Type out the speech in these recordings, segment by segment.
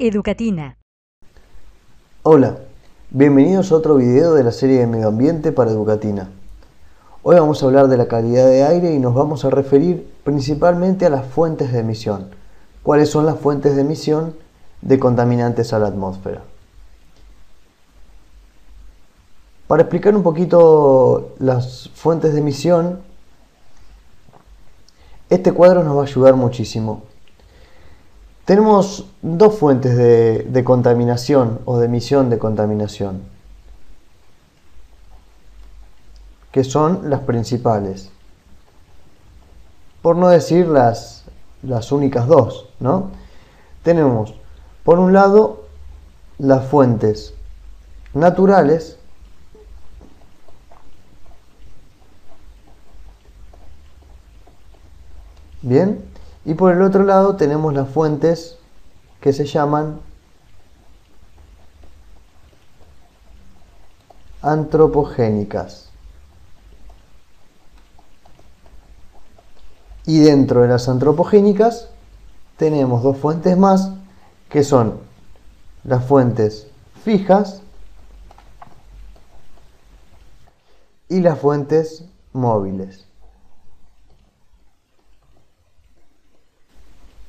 Educatina. Hola, bienvenidos a otro video de la serie de Medio Ambiente para Educatina. Hoy vamos a hablar de la calidad de aire y nos vamos a referir principalmente a las fuentes de emisión. ¿Cuáles son las fuentes de emisión de contaminantes a la atmósfera? Para explicar un poquito las fuentes de emisión, este cuadro nos va a ayudar muchísimo. Tenemos dos fuentes de contaminación o de emisión de contaminación, que son las principales, por no decir las únicas dos, ¿no? Tenemos, por un lado, las fuentes naturales, bien, y por el otro lado tenemos las fuentes que se llaman antropogénicas. Y dentro de las antropogénicas tenemos dos fuentes más, que son las fuentes fijas y las fuentes móviles.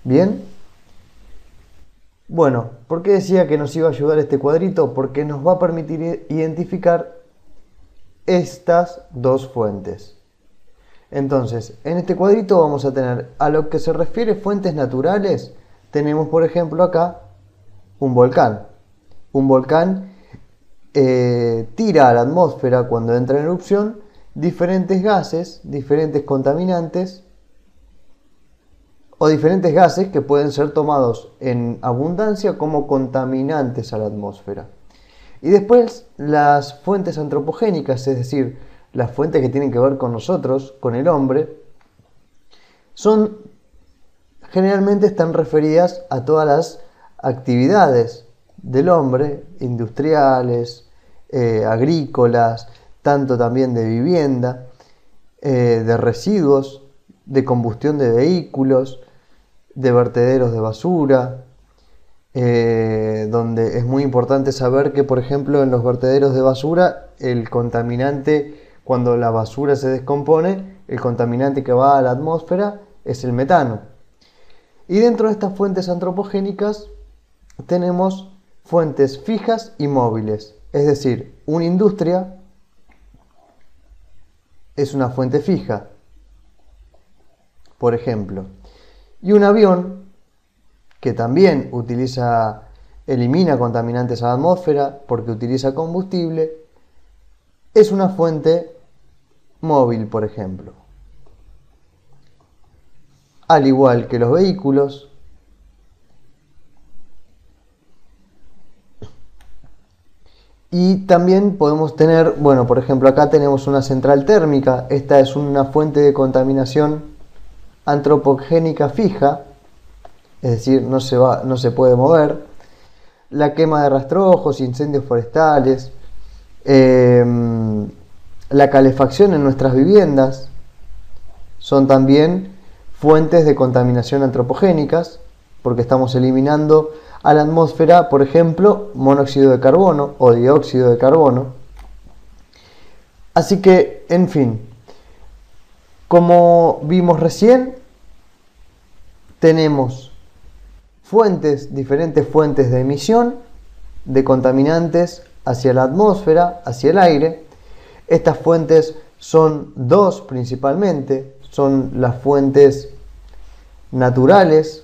Bien, bueno, ¿por qué decía que nos iba a ayudar este cuadrito? Porque nos va a permitir identificar estas dos fuentes. Entonces, en este cuadrito vamos a tener, a lo que se refiere fuentes naturales, tenemos por ejemplo acá un volcán. Un volcán tira a la atmósfera cuando entra en erupción diferentes gases, diferentes contaminantes, o diferentes gases que pueden ser tomados en abundancia como contaminantes a la atmósfera. Y después las fuentes antropogénicas, es decir, las fuentes que tienen que ver con nosotros, con el hombre, generalmente están referidas a todas las actividades del hombre, industriales, agrícolas, tanto también de vivienda, de residuos, de combustión de vehículos, de vertederos de basura, donde es muy importante saber que, por ejemplo, en los vertederos de basura, el contaminante, cuando la basura se descompone, el contaminante que va a la atmósfera es el metano. Y dentro de estas fuentes antropogénicas tenemos fuentes fijas y móviles, es decir, una industria es una fuente fija, por ejemplo, y un avión que también elimina contaminantes a la atmósfera porque utiliza combustible, es una fuente móvil, por ejemplo. Al igual que los vehículos, y también podemos tener, bueno, por ejemplo, acá tenemos una central térmica. Esta es una fuente de contaminación antropogénica fija, es decir, no se puede mover. La quema de rastrojos, incendios forestales, la calefacción en nuestras viviendas son también fuentes de contaminación antropogénicas, porque estamos eliminando a la atmósfera, por ejemplo, monóxido de carbono o dióxido de carbono. Así que, en fin, como vimos recién, tenemos diferentes fuentes de emisión de contaminantes hacia la atmósfera, hacia el aire. Estas fuentes son dos principalmente, son las fuentes naturales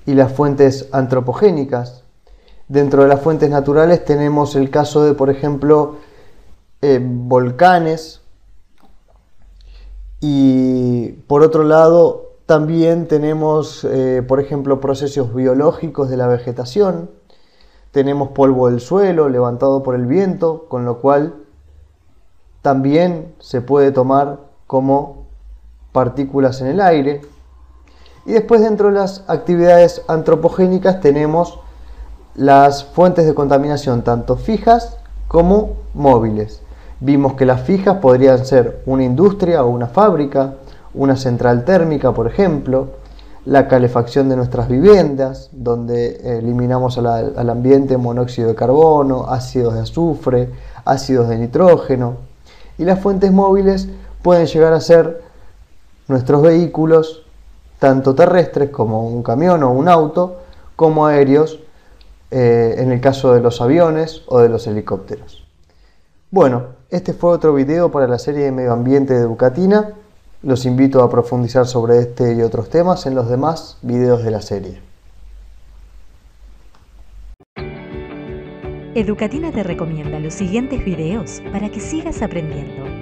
y las fuentes antropogénicas. Dentro de las fuentes naturales tenemos el caso de, por ejemplo, volcanes, y por otro lado también tenemos, por ejemplo, procesos biológicos de la vegetación. Tenemos polvo del suelo levantado por el viento, con lo cual también se puede tomar como partículas en el aire. Y después, dentro de las actividades antropogénicas, tenemos las fuentes de contaminación tanto fijas como móviles. Vimos que las fijas podrían ser una industria o una fábrica una central térmica, por ejemplo, la calefacción de nuestras viviendas, donde eliminamos al ambiente monóxido de carbono, ácidos de azufre, ácidos de nitrógeno. Y las fuentes móviles pueden llegar a ser nuestros vehículos, tanto terrestres como un camión o un auto, como aéreos, en el caso de los aviones o de los helicópteros. Bueno, este fue otro video para la serie de Medio Ambiente de Educatina. Los invito a profundizar sobre este y otros temas en los demás videos de la serie. Educatina te recomienda los siguientes videos para que sigas aprendiendo.